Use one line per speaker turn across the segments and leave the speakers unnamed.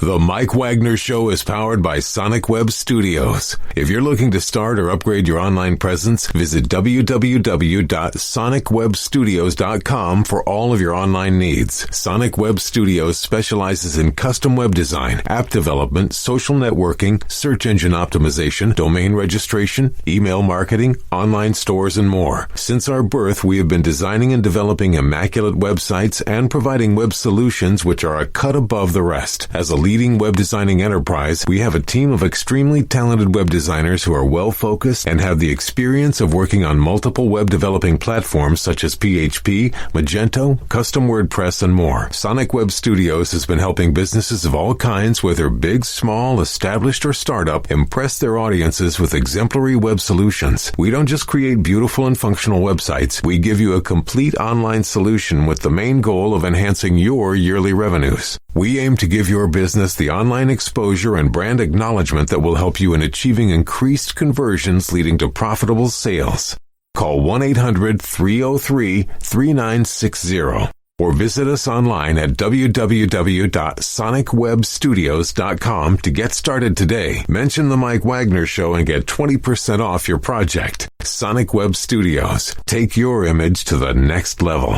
The Mike Wagner Show is powered by Sonic Web Studios. If you're looking to start or upgrade your online presence, visit www.sonicwebstudios.com for all of your online needs. Sonic Web Studios specializes in custom web design, app development, social networking, search engine optimization, domain registration, email marketing, online stores, and more. Since our birth, we have been designing and developing immaculate websites and providing web solutions which are a cut above the rest. As a leading web designing enterprise, we have a team of extremely talented web designers who are well-focused and have the experience of working on multiple web developing platforms such as PHP, Magento, custom WordPress, and more. Sonic Web Studios has been helping businesses of all kinds, whether big, small, established, or startup, impress their audiences with exemplary web solutions. We don't just create beautiful and functional websites. We give you a complete online solution with the main goal of enhancing your yearly revenues. We aim to give your business the online exposure and brand acknowledgement that will help you in achieving increased conversions leading to profitable sales. Call 1-800-303-3960 or visit us online at www.sonicwebstudios.com to get started today. Mention the Mike Wagner Show and get 20% off your project. Sonic Web Studios. Take your image to the next level.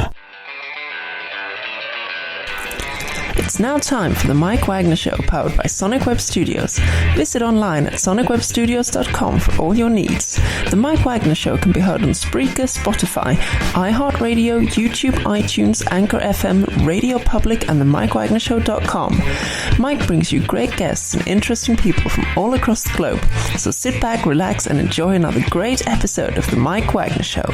It's now time for the Mike Wagner Show, powered by Sonic Web Studios. Visit online at sonicwebstudios.com for all your needs. The Mike Wagner Show can be heard on Spreaker, Spotify, iHeartRadio, YouTube, iTunes, Anchor FM, Radio Public, and the MikeWagnerShow.com. Mike brings you great guests and interesting people from all across the globe. So sit back, relax, and enjoy another great episode of the Mike Wagner Show.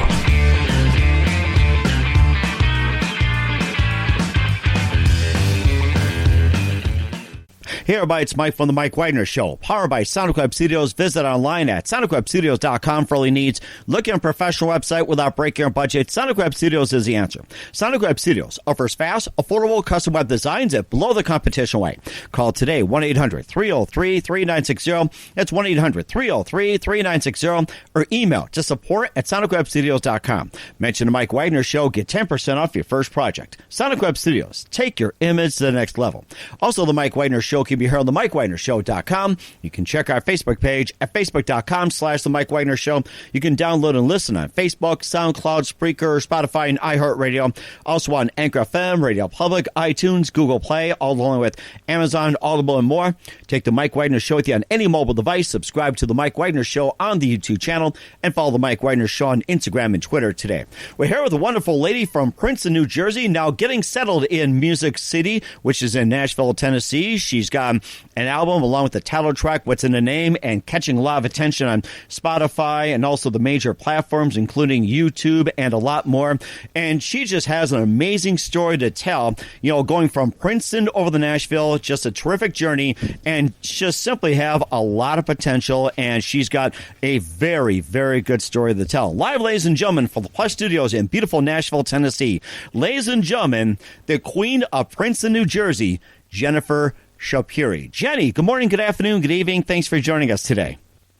Hey everybody, it's Mike from the Mike Wagner Show, powered by Sonic Web Studios. Visit online at sonicwebstudios.com for all your needs. Looking at a professional website without breaking your budget? Sonic Web Studios is the answer. Sonic Web Studios offers fast, affordable custom web designs that blow the competition away. Call today, 1-800-303-3960. That's 1-800-303-3960. Or email to support at sonicwebstudios.com. Mention the Mike Wagner Show, get 10% off your first project. Sonic Web Studios, take your image to the next level. Also, the Mike Wagner Show can be heard on the MikeWagnerShow.com. You can check our Facebook page at facebook.com/The Mike Wagner Show. You can download and listen on Facebook, SoundCloud, Spreaker, Spotify, and iHeartRadio. Also on Anchor FM, Radio Public, iTunes, Google Play, all along with Amazon, Audible, and more. Take the Mike Wagner Show with you on any mobile device. Subscribe to the Mike Wagner Show on the YouTube channel and follow the Mike Wagner Show on Instagram and Twitter today. We're here with a wonderful lady from Princeton, New Jersey, now getting settled in Music City, which is in Nashville, Tennessee. She's got an album along with the title track, What's in the Name, and catching a lot of attention on Spotify and also the major platforms, including YouTube and a lot more. And she just has an amazing story to tell, you know, going from Princeton over to Nashville, just a terrific journey, and just simply have a lot of potential. And she's got a very, very good story to tell. Live, ladies and gentlemen, from the Plush Studios in beautiful Nashville, Tennessee, ladies and gentlemen, the Queen of Princeton, New Jersey, Jeni Schapire. Jeni, good morning, good afternoon, good evening. Thanks for joining us today.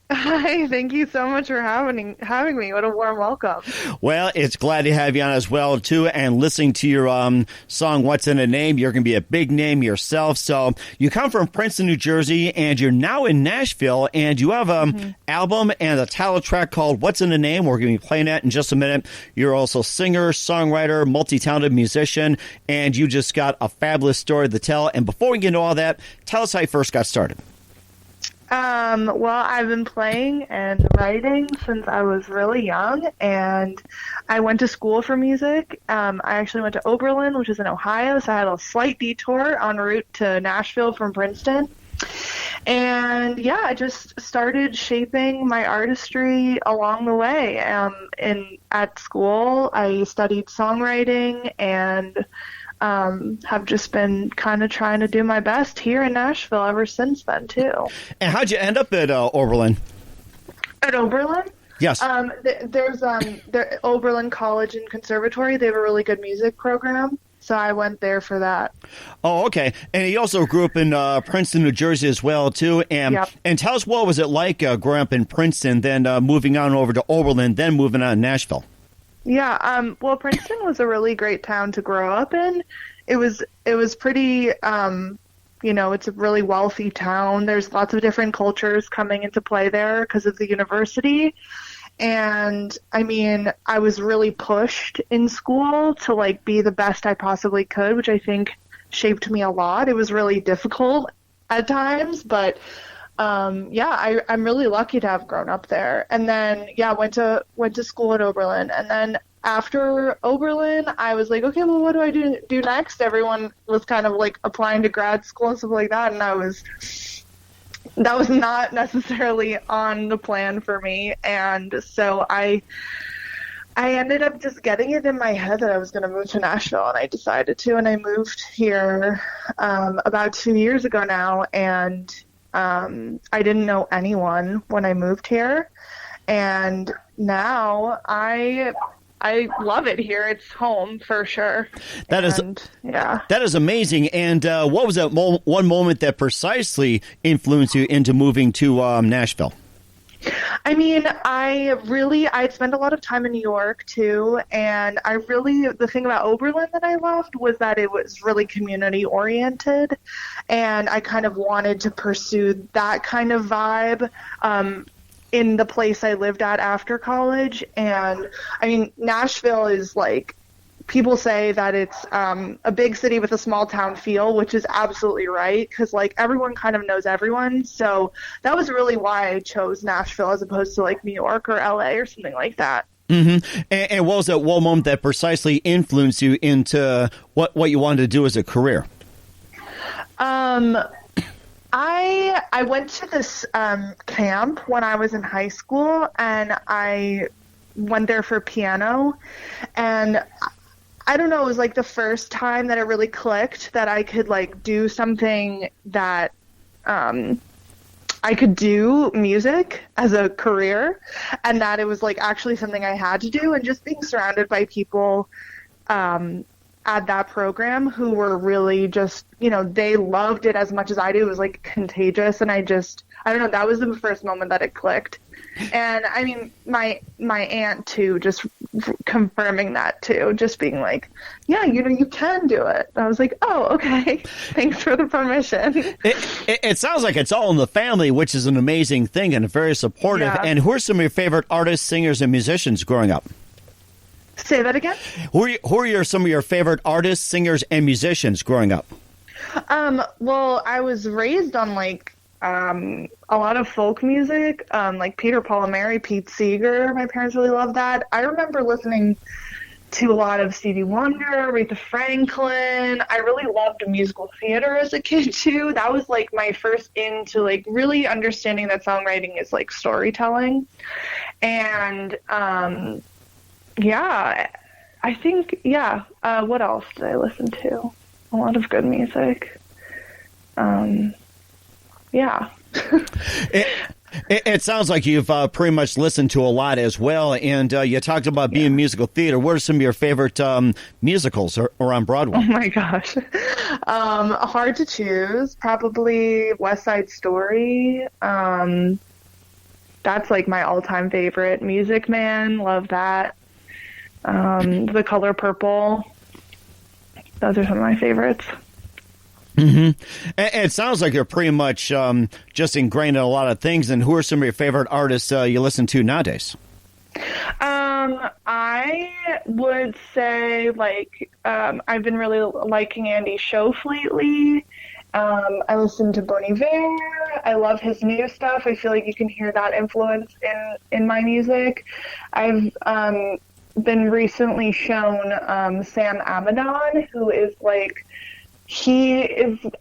Hi, thank you so much for having me. What a warm welcome.
Well, it's glad to have you on as well, too, and listening to your song, What's in a Name. You're going to be a big name yourself. So you come from Princeton, New Jersey, and you're now in Nashville, and you have an album and a title track called What's in a Name. We're going to be playing that in just a minute. You're also singer, songwriter, multi-talented musician, and you just got a fabulous story to tell. And before we get into all that, tell us how you first got started.
Well, I've been playing and writing since I was really young, and I went to school for music. I actually went to Oberlin, which is in Ohio, so I had a slight detour en route to Nashville from Princeton. And yeah, I just started shaping my artistry along the way. At school, I studied songwriting and have just been kind of trying to do my best here in Nashville ever since then, too.
And how'd you end up at Oberlin?
At Oberlin?
Yes.
There's the Oberlin College and Conservatory. They have a really good music program, so I went there for that.
Oh, okay. And you also grew up in Princeton, New Jersey as well, too. And
yep.
And tell us, what was it like growing up in Princeton, then moving on over to Oberlin, then moving on to Nashville?
Yeah, well, Princeton was a really great town to grow up in. It was pretty it's a really wealthy town. There's lots of different cultures coming into play there because of the university. And I mean, I was really pushed in school to like be the best I possibly could, which I think shaped me a lot. It was really difficult at times, but I'm really lucky to have grown up there. And then went to school at Oberlin, and then after Oberlin, I was like, okay, well, what do I do next? Everyone was kind of like applying to grad school and stuff like that, and that was not necessarily on the plan for me. And so I ended up just getting it in my head that I was going to move to Nashville, and I decided to, and I moved here about 2 years ago now, and I didn't know anyone when I moved here, and now I love it here. It's home for sure. That
is amazing. And what was that one moment that precisely influenced you into moving to Nashville?
I mean, I'd spent a lot of time in New York too, and the thing about Oberlin that I loved was that it was really community oriented, and I kind of wanted to pursue that kind of vibe in the place I lived at after college. And I mean, Nashville is like, people say that it's a big city with a small town feel, which is absolutely right, because like everyone kind of knows everyone. So that was really why I chose Nashville as opposed to like New York or LA or something like that.
Mm-hmm. And what was that one moment that precisely influenced you into what you wanted to do as a career?
I went to this camp when I was in high school, and I went there for piano, and I don't know, it was like the first time that it really clicked that I could like do something that I could do music as a career, and that it was like actually something I had to do. And just being surrounded by people at that program who were really just, they loved it as much as I do. It was like contagious, and I don't know, that was the first moment that it clicked. And I mean, my aunt too, just confirming that too, just being like, yeah, you can do it. I was like, oh, okay, thanks for the permission.
It sounds like it's all in the family, which is an amazing thing and very supportive. Yeah. And who are some of your favorite artists, singers, and musicians growing up?
Say that again?
Who are some of your favorite artists, singers, and musicians growing up?
Well, I was raised on like a lot of folk music, like Peter, Paul and Mary, Pete Seeger. My parents really loved that. I remember listening to a lot of Stevie Wonder, Aretha Franklin. I really loved musical theater as a kid too. That was like my first into like really understanding that songwriting is like storytelling. And I think, what else did I listen to? A lot of good music.
It sounds like you've pretty much listened to a lot as well, and you talked about being musical theater. What are some of your favorite musicals around Broadway?
Oh my gosh. Hard to choose. Probably West Side Story. That's like my all-time favorite. Music Man, love that. The Color Purple. Those are some of my favorites.
Mm-hmm. It sounds like you're pretty much just ingrained in a lot of things. And who are some of your favorite artists you listen to nowadays?
I would say I've been really liking Andy Schoaf lately. I listen to Bon Iver. I love his new stuff. I feel like you can hear that influence in my music. I've been recently shown Sam Amidon, who is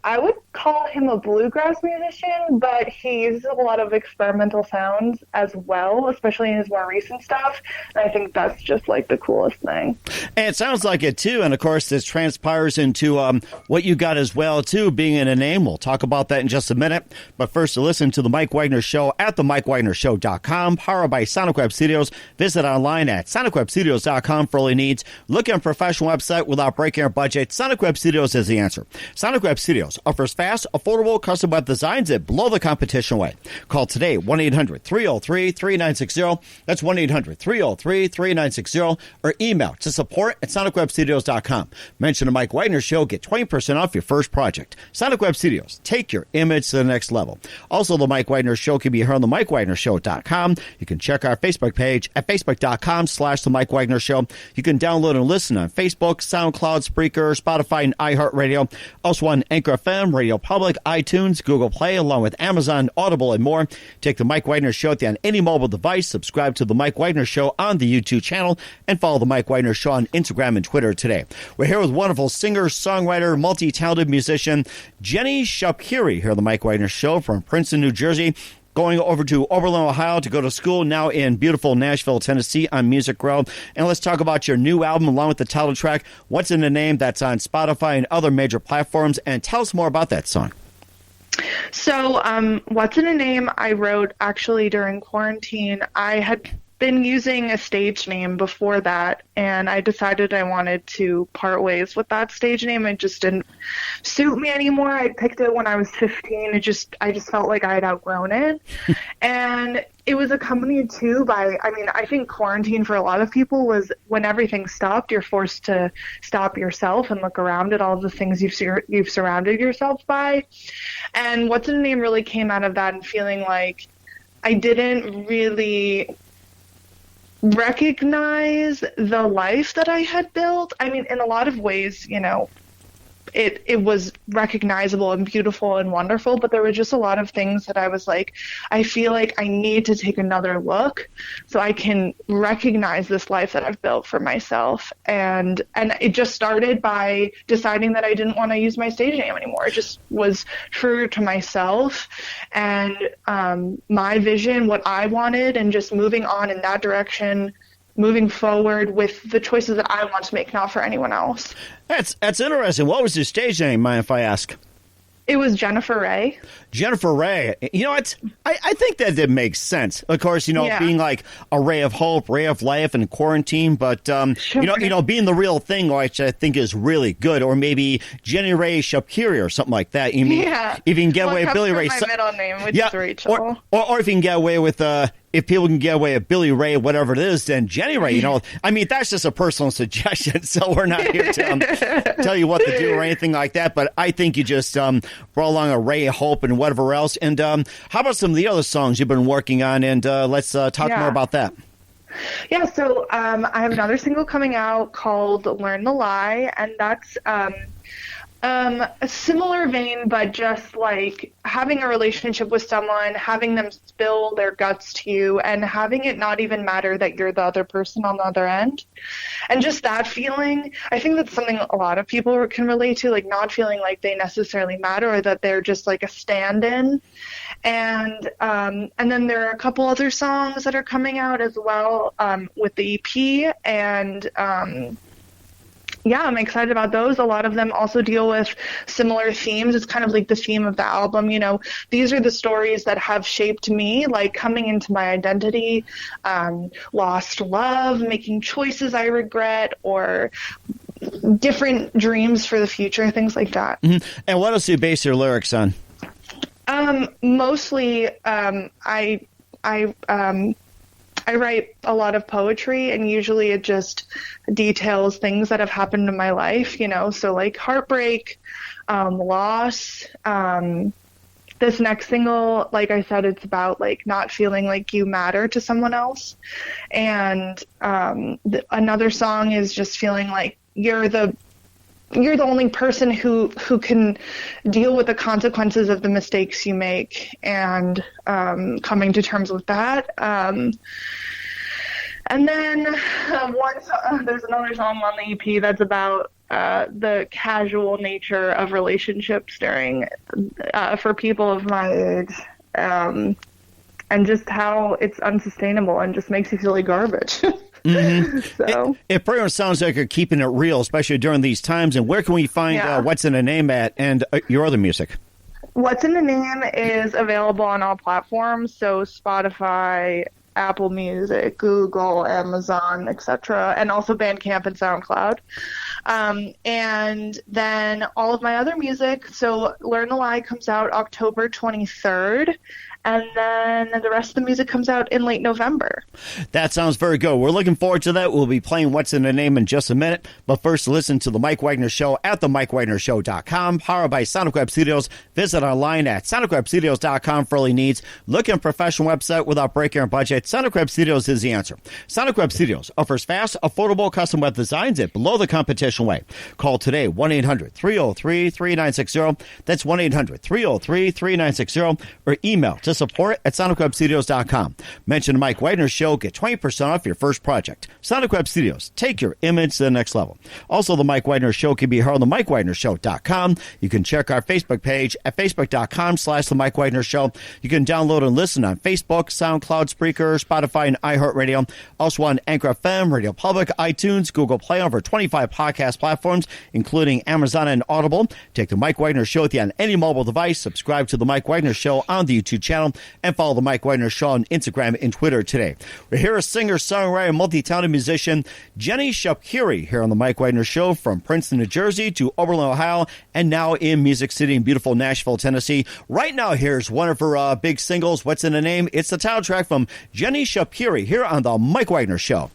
I would call him a bluegrass musician, but he uses a lot of experimental sounds as well, especially in his more recent stuff. And I think that's just like the coolest thing.
And it sounds like it too. And of course, this transpires into what you got as well too, being in a name. We'll talk about that in just a minute. But first, to listen to the Mike Wagner Show at themikewagnershow.com, powered by Sonic Web Studios. Visit online at sonicwebstudios.com for all your needs. Look at a professional website without breaking our budget. Sonic Web Studios is the answer. sponsor. Sonic Web Studios offers fast, affordable custom web designs that blow the competition away. Call today, 1-800-303-3960. That's 1-800-303-3960. Or email to support@sonicwebstudios.com. Mention the Mike Wagner Show. Get 20% off your first project. Sonic Web Studios. Take your image to the next level. Also, the Mike Wagner Show can be heard on the MikeWagnerShow.com. You can check our Facebook page at Facebook.com/The Mike Wagner Show. You can download and listen on Facebook, SoundCloud, Spreaker, Spotify, and iHeartRadio. Also on Anchor FM, Radio Public, iTunes, Google Play, along with Amazon, Audible, and more. Take the Mike Wagner Show on any mobile device. Subscribe to the Mike Wagner Show on the YouTube channel, and follow the Mike Wagner Show on Instagram and Twitter today. We're here with wonderful singer, songwriter, multi-talented musician, Jeni Schapire, here on the Mike Wagner Show from Princeton, New Jersey. Going over to Oberlin, Ohio to go to school, now in beautiful Nashville, Tennessee on Music Row. And let's talk about your new album along with the title track, What's in the Name, that's on Spotify and other major platforms. And tell us more about that song.
So, What's in a Name I wrote actually during quarantine. I had been using a stage name before that, and I decided I wanted to part ways with that stage name. It just didn't suit me anymore. I picked it when I was 15. I just felt like I had outgrown it. And it was accompanied too by, I think quarantine for a lot of people was when everything stopped, you're forced to stop yourself and look around at all the things you've surrounded yourself by. And What's in a Name really came out of that, and feeling like I didn't really recognize the life that I had built. In a lot of ways, it was recognizable and beautiful and wonderful, but there were just a lot of things that I was like, I feel like I need to take another look so I can recognize this life that I've built for myself. And it just started by deciding that I didn't want to use my stage name anymore. It just was true to myself and my vision, what I wanted, and just moving on in that direction, moving forward with the choices that I want to make, not for anyone else.
That's interesting. What was your stage name, mind if I ask?
It was Jennifer Ray.
Jennifer Ray. I think that makes sense. Of course, being like a ray of hope, ray of life in quarantine, but
sure.
Being the real thing, which I think is really good. Or maybe Jeni Ray Schapire or something like that. If you can get away with Billy Ray,
my middle name, which is Rachel.
Or if you can get away with if people can get away with Billy Ray, whatever it is, then Jeni Ray, that's just a personal suggestion. So we're not here to tell you what to do or anything like that. But I think you just brought along a ray of hope and whatever else. And how about some of the other songs you've been working on? And let's talk more about that.
Yeah, so I have another single coming out called Learn the Lie, and that's a similar vein, but just like having a relationship with someone, having them spill their guts to you, and having it not even matter that you're the other person on the other end. And just that feeling, I think that's something a lot of people can relate to, like not feeling like they necessarily matter or that they're just like a stand-in. And then there are a couple other songs that are coming out as well with the EP, and yeah, I'm excited about those. A lot of them also deal with similar themes. It's kind of like the theme of the album. These are the stories that have shaped me, like coming into my identity, lost love, making choices I regret, or different dreams for the future, things like that.
Mm-hmm. And what else do you base your lyrics on?
Mostly, I write a lot of poetry, and usually it just details things that have happened in my life, so like heartbreak, loss. This next single, like I said, it's about like not feeling like you matter to someone else. And another song is just feeling like you're the only person who can deal with the consequences of the mistakes you make, and coming to terms with that. And then there's another song on the EP that's about the casual nature of relationships for people of my age, and just how it's unsustainable and just makes you feel like garbage. Mm-hmm. So
it pretty much sounds like you're keeping it real, especially during these times. And where can we find What's in the Name at, and your other music?
What's in the Name is available on all platforms, so Spotify, Apple Music, Google, Amazon, etc., and also Bandcamp and SoundCloud. And then all of my other music, so Learn the Lie comes out October 23rd, and then the rest of the music comes out in late November.
That sounds very good. We're looking forward to that. We'll be playing What's in the Name in just a minute. But first, listen to The Mike Wagner Show at themikewagnershow.com, powered by Sonic Web Studios. Visit online at sonicwebstudios.com for all your needs. Look at a professional website without breaking your budget. Sonic Web Studios is the answer. Sonic Web Studios offers fast, affordable custom web designs at below the competition way. Call today, 1-800-303-3960. That's 1-800-303-3960. Or email to support at sonicwebstudios.com. Mention the Mike Wagner Show. Get 20% off your first project. Sonic Web Studios. Take your image to the next level. Also, the Mike Wagner Show can be heard on the MikeWagnerShow.com. You can check our Facebook page at facebook.com/the Mike Wagner Show. You can download and listen on Facebook, SoundCloud, Spreaker, Spotify, and iHeartRadio. Also on Anchor FM, Radio Public, iTunes, Google Play, over 25 podcast platforms, including Amazon and Audible. Take the Mike Wagner Show with you on any mobile device. Subscribe to the Mike Wagner Show on the YouTube channel, and follow the Mike Wagner Show on Instagram and Twitter today. We're here a singer, songwriter, multi-talented musician, Jeni Schapire, here on the Mike Wagner Show, from Princeton, New Jersey to Oberlin, Ohio, and now in Music City in beautiful Nashville, Tennessee. Right now, here's one of her big singles, What's in the Name? It's the title track from Jeni Schapire here on the Mike Wagner Show.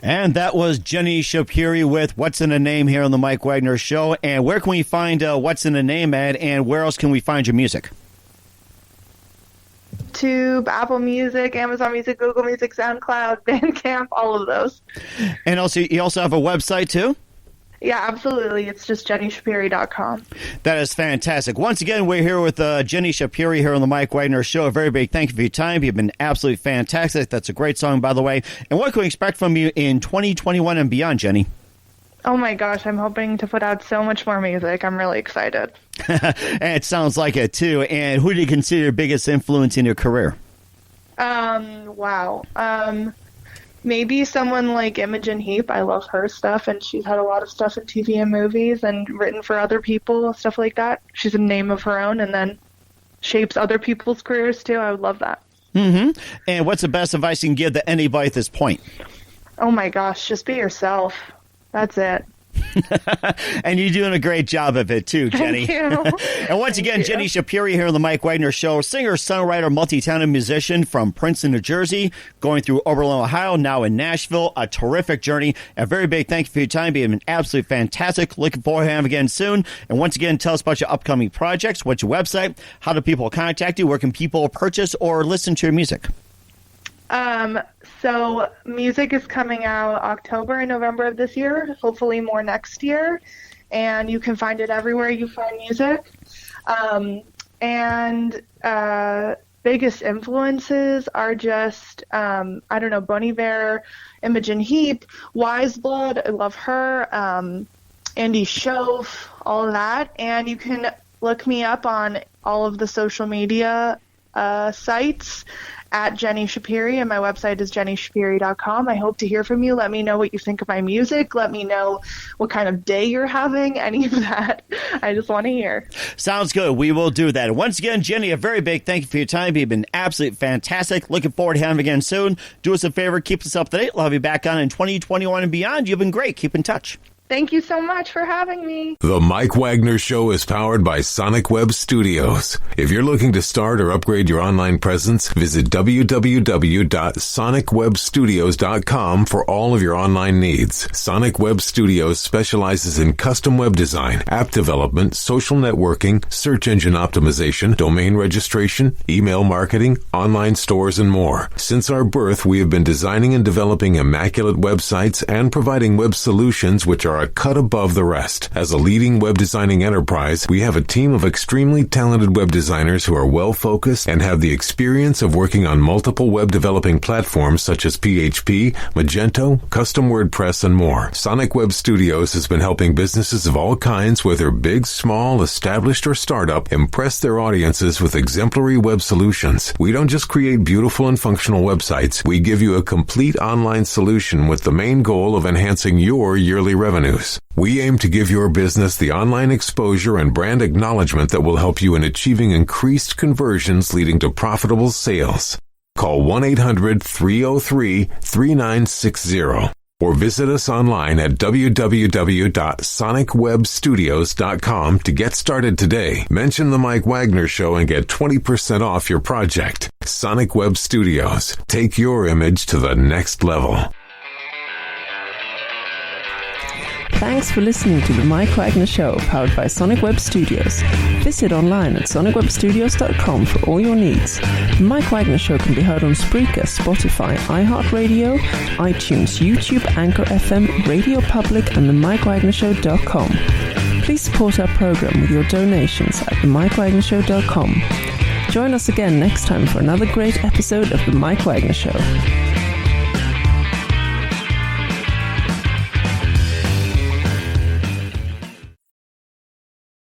And that was Jeni Schapire with What's in the Name here on the Mike Wagner Show. And where can we find What's in the Name at, and where else can we find your music?
YouTube, Apple Music, Amazon Music, Google Music, SoundCloud, Bandcamp, all of those.
And also, you also have a website too?
Yeah, absolutely. It's just JeniSchapire.com.
That is fantastic. Once again, we're here with Jeni Schapire here on the Mike Wagner Show. A very big thank you for your time. You've been absolutely fantastic. That's a great song, by the way. And what can we expect from you in 2021 and beyond, Jeni?
Oh my gosh, I'm hoping to put out so much more music. I'm really excited.
And it sounds like it, too. And who do you consider your biggest influence in your career?
Wow. Maybe someone like Imogen Heap. I love her stuff, and she's had a lot of stuff in TV and movies and written for other people, stuff like that. She's a name of her own and then shapes other people's careers, too. I would love that.
Mm-hmm. And what's the best advice you can give to anybody at this point?
Oh, my gosh, just be yourself. That's it.
And you're doing a great job of it, too, Jeni.
Thank you.
And once again, Jeni Schapire here on the Mike Wagner Show, singer, songwriter, multi-talented musician from Princeton, New Jersey, going through Oberlin, Ohio, now in Nashville. A terrific journey. A very big thank you for your time. Being absolutely fantastic. Looking forward to having you again soon. And once again, tell us about your upcoming projects. What's your website? How do people contact you? Where can people purchase or listen to your music?
So music is coming out October and November of this year, hopefully more next year, and you can find it everywhere you find music. Biggest influences are just, Bon Iver, Imogen Heap, Wise Blood, I love her, Andy Schoaf, all of that, and you can look me up on all of the social media sites at Jeni Schapire, and my website is JeniSchapire.com. I hope to hear from you. Let me know what you think of my music. Let me know what kind of day you're having, any of that. I just want to hear.
Sounds good. We will do that. And once again, Jeni, a very big thank you for your time. You've been absolutely fantastic. Looking forward to having you again soon. Do us a favor. Keep us up to date. We'll have you back on in 2021 and beyond. You've been great. Keep in touch.
Thank you so much for having me.
The Mike Wagner Show is powered by Sonic Web Studios. If you're looking to start or upgrade your online presence, visit www.sonicwebstudios.com for all of your online needs. Sonic Web Studios specializes in custom web design, app development, social networking, search engine optimization, domain registration, email marketing, online stores, and more. Since our birth, we have been designing and developing immaculate websites and providing web solutions which are a cut above the rest. As a leading web designing enterprise, we have a team of extremely talented web designers who are well-focused and have the experience of working on multiple web developing platforms such as PHP, Magento, custom WordPress, and more. Sonic Web Studios has been helping businesses of all kinds, whether big, small, established, or startup, impress their audiences with exemplary web solutions. We don't just create beautiful and functional websites. We give you a complete online solution with the main goal of enhancing your yearly revenue. We aim to give your business the online exposure and brand acknowledgement that will help you in achieving increased conversions leading to profitable sales. Call 1-800-303-3960 or visit us online at www.sonicwebstudios.com to get started today. Mention the Mike Wagner Show and get 20% off your project. Sonic Web Studios. Take your image to the next level.
Thanks for listening to the Mike Wagner Show, powered by Sonic Web Studios. Visit online at sonicwebstudios.com for all your needs. The Mike Wagner Show can be heard on Spreaker, Spotify, iHeartRadio, iTunes, YouTube, Anchor FM, Radio Public, and themikewagnershow.com. Please support our program with your donations at themikewagnershow.com. Join us again next time for another great episode of The Mike Wagner Show.